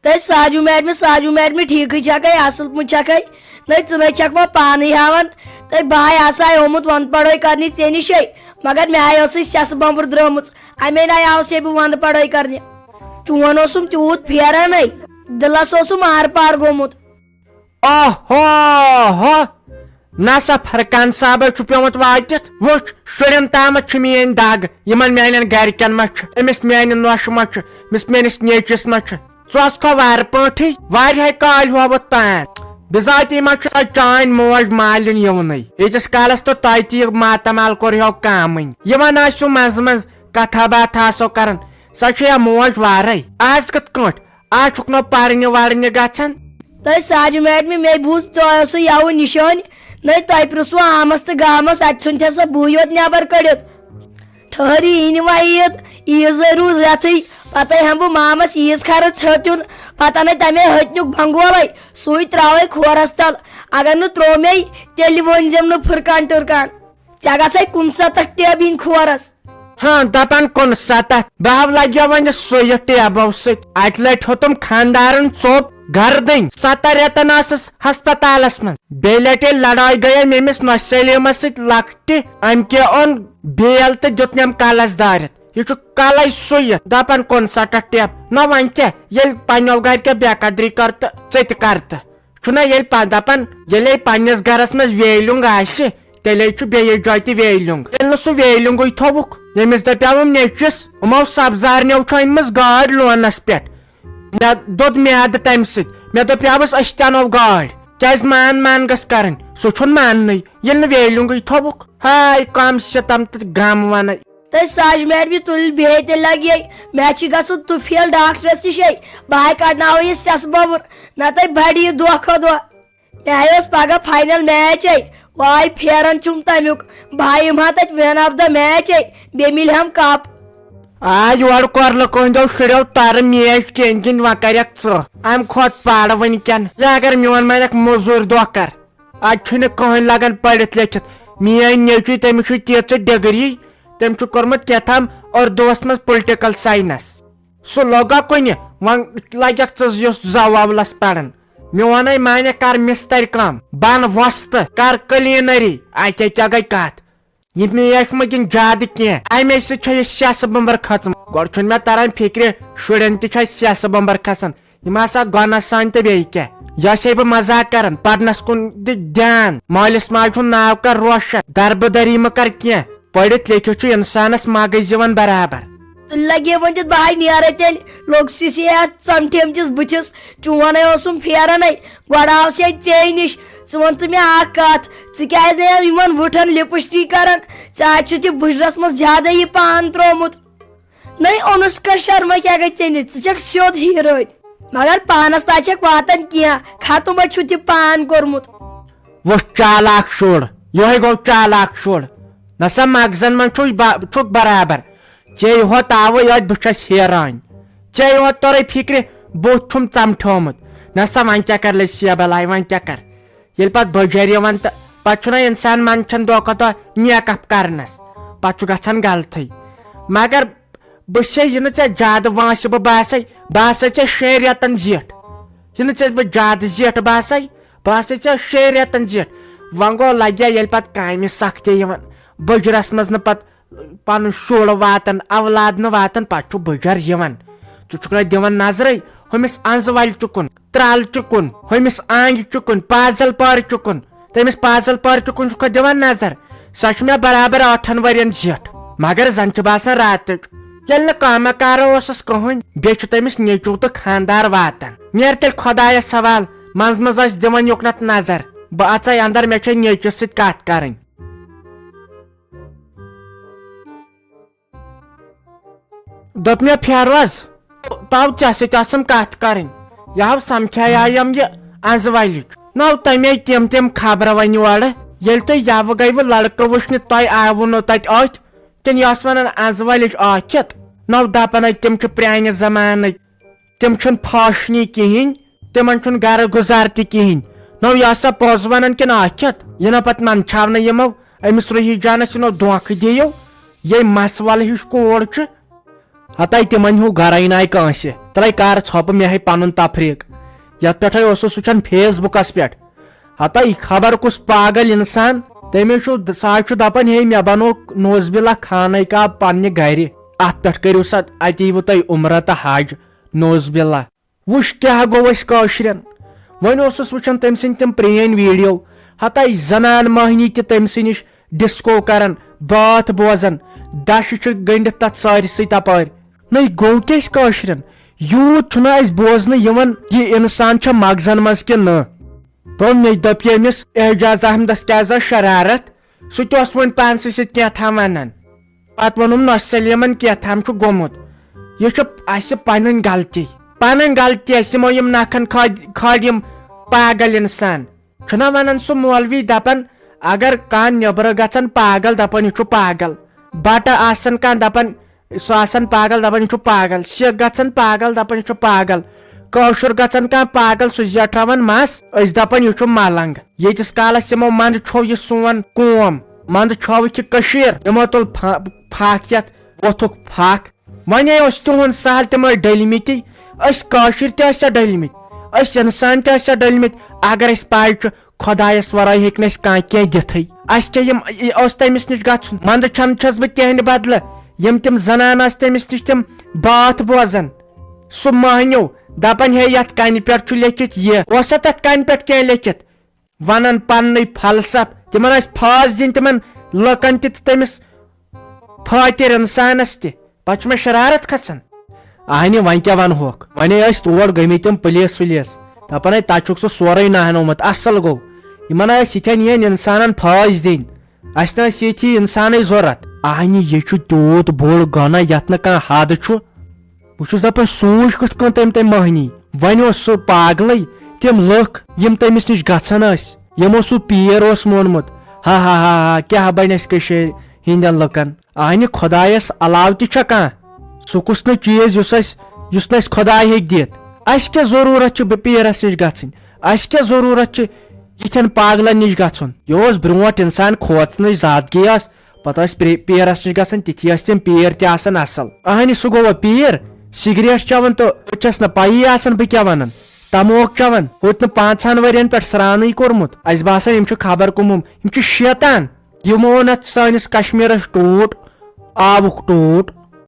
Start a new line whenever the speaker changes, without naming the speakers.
تھی ساجو میڈم ٹھیک چھکے اصل پہ چھکے نا چھکوا پانے ہاان تھی بھائی ہسا آمت ون پڑھائی کرنے ے نش مگر مے سیس بمبر درامت امے نا آو سے بہ ون پڑھائی کرنے چون تیوت پھیران دلس مار پار گومت
نسا فرقان صاحب پیومت واتت وچ شرین تامت میری دگ یمن میان گرکن مچ امس میانہ نوش مچ امس میانس نیچس مچ ثس کھو وار پاٹھی واریاہ کال ہوت پان بذاتی مچ چان موج مالن یون یتس کالس تو تہ تہ ماتامال کورہو کامن یمن آسو مز مز کتھا بات آسو کران سا موج وارے آز کت کٹ آج چھک نو پرنہ ورنہ گژھان
تھی ساجو میڈم مے بوز ژٕ یو نشان نا تہ پرسو آمس تو گامس ات ھن سا بہ یوت نبر کڑت ٹھہری این و عیز روز رتھے پتہ ہم بہ مامس عیز خرچ ژھٹن پتہ نا تمے ہتنک بنگولے سوئی تراوے کھورس تل اگر نو ترو مے تیل ونزم نو پھرکان ٹرکان ژے گژھے 69 ٹیب این کھورس
ہاں دپان 69 بہ لگیا ون سوی ٹیبو ست ات لٹ ہوتم خاندارن ژوپ گھر دن 7 ریتن آسس ہسپتالس من بی لٹہ لڑائی گئی ممس نوش سلیمس ست لکٹہ ام کے اون بیل تو دتنم کلس دارت یہ کلے سویت دپان 69 ٹیب نہ ون یل پنو گھر کے بے قدری کر تو ژت کر تو چھنا یل دپان یل پنس گھرس مز ویلنگ آسہ تیلے بیس جائے تہ ویلنگ یل سہ ویلنگے تھوک یمس دپیاوم نیچس یمو سبزارنیو چھ انمس گاڑ لونس پہ مے دود میاد تمہ ست مے دپیاوس اس تہ انو گاڑ کیاز مان گس کرن سہ چھن ماننے یل ویلنگے تھوک ہائے کم شتم تہ گام ون
تھی ساج میڈم تل بہ تیل لگی مے گھن تفیل ڈاکٹرس نش بہ کڑنا یہ سیس ببر نتہ بڑی دہ کھو دہ مے پگہ فائنل میچ واے پھیران چھم تمیک بھائی ما تت مین آف دا میچ بی مل ہم کپ
آ یور کورل کہندو شریو تر میچ کین کن و کرک ام کھت پاڑ ونکین یا اگر میون مانک مزور دہ کر ات کہین لگان پڑھت لیکھت میان نیچوی تمس تیچ ڈگری تم کورمت کیتھام اردوس مز پولٹیکل سائنس سہ لوگا کن ون لگک ثس زوالس پران میون مان کر مستر کام بن وست کر کلینری اتھے کیا گئی کت یہ میچ مگن زیادہ کی امے سہ سیس بمبر کھچم گوڑ مے تران فکر شرین تہ سیس بمبر کھسان یم ہسا گنس سان تو بیٚیہِ کیٛاہ یہ بہ مزاق کران پرنس کن دھیان مالس ماج ناو کر روشن دربدری مہ کر کی پڑھت لیکھت انسانس مغز یوان برابر
لگے ونت بھائی نیرے تیل لوگ سی ژمٹھم تس بتس چونے پھیران گوڑ آو سی ے نش ون تو مے کت ژن وٹھن لپسٹک کران ژے تہ بجرس مز زیادہ یہ پان ترومت نئی انوشکا شرما کیا گئی ے نش ژک سیود ہیروین مگر پانس تک واتان کی ختم تہ پان کورمت
وہ چالاک شر یہ گو چالاک شر نسا مغزن من چھک برابر ے ہوت آو یت بس حیران ے ہوت تورے فکر بت چھم ژمٹھومت نسا ون کیا کر لسی بلائی ون کیا کر یل پت بجر یوان تو پتہ انسان منچان دہ دہ نیک اپ کرنس پتہ گھان غلطی مگر بس یہ زیادہ وانس بہ باسے بہسا ے 6 ریتن زیٹھ یہ بہ زیادہ زیٹھ باسے بہسا ے 6 ریتن زیٹھ ون گو لگیا یل پت کامہ سختی بجرس مز پت پن شر واتان اولاد واتان پتہ بجر ژٕ دِوان نظرے ہمس انز ول چکن ترال چکن ہمس آنگ چکن پازل پار چکن تمس پازل پار چکن دِوان نظر سۄ چھِ مےٚ برابر 8 ؤرین زیٹھ مگر زن چھ باسان راتچ ییٚلہِ نہٕ کاما کارا اوسس کٕہٕنۍ بیٚیہِ چھُ تٔمِس نیٚچوٗ تہٕ خاندار واتان نیر تیٚلہِ خۄدایس سوال منٛز منٛز ٲسۍ دِوان یوٚکنتھ نظر بہٕ اژے اندر مےٚ چھےٚ نیٚچوِس سۭتۍ کتھ کرٕنۍ دوٚپ مےٚ فیروز تو ژےٚ سۭتۍ ٲسٕم کتھ کرٕنۍ یہ آو سمکھیایم یہ انز ولِچ نو تمے تم خبر ون یورٕ ییٚلہِ تُہۍ یوٕ گٔیوٕ لڑکہٕ وٕچھنہِ تۄہہِ آوٕ نہٕ تتہِ أتھۍ کِنہٕ یۄس ونان انز ولِچ آکھِتھ نو دپان تم چھِ پرانہِ زمانٕکۍ تم چھِنہٕ فاشنی کہیٖنۍ تمن چھُنہٕ گرٕ گُزار تہِ کہیٖنۍ نو یہ سا پوٚز ونان کِنہٕ آکھِتھ یہِ نہ پتہٕ منچھاونہٕ یِمو أمِس روحی جانس یہِ نو دھوکہٕ دِیِو یے مس ول ہِش کوٗر چھِ
ہتائی تمن ہیو گھر نائ کانس
ترے کار ژھۄپہٕ مےٚ ہے پنُن تفریٖق یتھ پٮ۪ٹھے اوسُس وٕچھان فیس بُکس پٮ۪ٹھ ہتا یہِ خبر کُس پاگل انسان تٔمِس چھُ سُہ چھُ دپان ہے مےٚ بنوو نوزبِلا خانہ کعب پننہِ گرِ اتھ پٮ۪ٹھ کٔرِو سا اتہِ ییٖوٕ تۄہہِ عمرہ تہٕ حج نوزبِلا وٕچھ کیٛاہ گوٚو اسہِ کٲشرٮ۪ن وۄنۍ اوسُس وٕچھان تٔمۍ سٕنٛدۍ تِم پرٛٲنۍ ویٖڈیو ہتا زنان مٔہنی تہِ تٔمۍ سٕے نِش ڈسکو کران بٲتھ بوزان دشہِ چھِ گٔنڈِتھ تتھ سٲرسٕے تپٲرۍ نٔے گوٚو کیٛاہ اسہِ کٲشرٮ۪ن یوٗت چھُنہ اسہِ بوزنہٕ یِوان یہِ انسان چھا مغزن منٛز کِنہٕ نہٕ دوٚپ مےٚ دپہِ أمِس اعجاز احمدس کیٛازِ ٲس شرارت سُہ تہِ اوس وۄنۍ پانسٕے سۭتۍ کینٛہہ ونان پتہٕ ووٚنُم نۄش سلیمن کینٛہہ چھُ گوٚمُت یہِ چھُ اسہِ پنٕنۍ غلطی اسہِ یِمو یِم نکھن کھٲڑ یِم پاگل انسان چھُنہ ونان سُہ مولوی دپان اگر کانٛہہ نیبرٕ گژھان پاگل دپان یہِ چھُ پاگل بٹہٕ آسان کانٛہہ دپان سُہ آسان پاگل دپان یہِ چھُ پاگل سکھ گژھان پاگل دپان یہِ چھُ پاگل کٲشُر گژھان کانٛہہ پاگل سُہ زیٹھراوان مس أسۍ دپان یہِ چھُ ملنگ ییٖتِس کالس یِمو منٛزٕ چھوٚو یہِ سون قوم منٛزٕ چھوٚوُکھ یہِ کٔشیٖر یِمو تُل پھاکھ یتھ ووٚتھُکھ پھاکھ وۄنۍ اوس تِہُنٛد سہل تِم ٲسۍ ڈٔلمٕتی أسۍ کٲشِر تہِ ٲسۍ ڈٔلمٕتۍ أسۍ انسان تہِ ٲسۍ ڈٔلمٕتۍ اگر اسہِ پاے چھُ خۄدایس ورٲے ہیٚکہِ نہٕ اسہِ کانٛہہ کینٛہہ دِتھٕے اسہِ کیٛاہ یِم اوس تٔمِس نِش گژھُن منٛزٕ چھس بہٕ تِہنٛدِ بدلہٕ یِم تِم زنان آسہٕ تٔمِس نِش تِم بٲتھ بوزان سُہ مٔہنیو دپان ہے یتھ کنہِ پٮ۪ٹھ چھُ لیکھِتھ یہِ اوسا تتھ کنہِ پٮ۪ٹھ کینٛہہ لیکھِتھ ونان پننُے فلسف تِمن ٲسۍ پھٲس دِنۍ تِمن لُکن تہِ تہٕ تٔمِس فٲطر انسانس تہِ پتہٕ چھُ مےٚ شرارت کھسان اہنہِ وۄنۍ کیٛاہ ونہوکھ وۄنۍ ٲسۍ تور گٔمٕتۍ تِم پُلیٖس وُلیٖس دپان ہے تتہِ چھُکھ سُہ سورُے نہنومُت اصل گوٚو یِمن ٲسۍ یِتھٮ۪ن یِہنٛدۍ انسانن پھٲسۍ دِنۍ اسہِ نہٕ ٲسۍ ییٚتھی انسانٕے ضروٗرت اہنہِ یہِ چھُ تیوٗت بوٚڑ گۄناہ یتھ نہٕ کانٛہہ حد چھُ بہٕ چھُس دپان سوٗنٛچ کِتھ کٔنۍ تٔمۍ مٔہنی وۄنۍ اوس سُہ پاگلٕے تِم لُکھ یِم تٔمِس نِش گژھان ٲسۍ یِمو سُہ پیٖر اوس مونمُت ہا کیٛاہ بنہِ اسہِ کٔشیٖرِ ہٕنٛدٮ۪ن لُکن اہنہِ خۄدایس علاوٕ تہِ چھا کانٛہہ سُہ کُس نہٕ چیٖز یُس نہٕ اسہِ خۄداے ہیٚکہِ دِتھ اسہِ کیٛاہ ضروٗرت چھُ پیٖرس نِش گژھٕنۍ اسہِ کیٛاہ ضروٗرت چھِ یِتھٮ۪ن پاگلن نِش گژھُن یہِ اوس برونٛٹھ انسان کھوژنٕچ زادگی ٲس پتہٕ ٲسۍ پیٖرس نِش گژھان تِتھی ٲسۍ تِم پیٖر تہِ آسان اصل اہنہِ سُہ گوٚوا پیٖر سِگریٹ چٮ۪وان تہٕ چھس نہٕ پیی آسان بہٕ کیٛاہ ونان تموک چٮ۪وان ہُتہِ نہٕ 5 ؤرین پٮ۪ٹھ سرانٕے کوٚرمُت اسہِ باسان یِم چھِ خبر کُمُم یِم چھِ شیطان یِمو اوٚن اتھ سٲنِس کشمیٖرس ٹوٗٹ آبُک ٹوٗٹ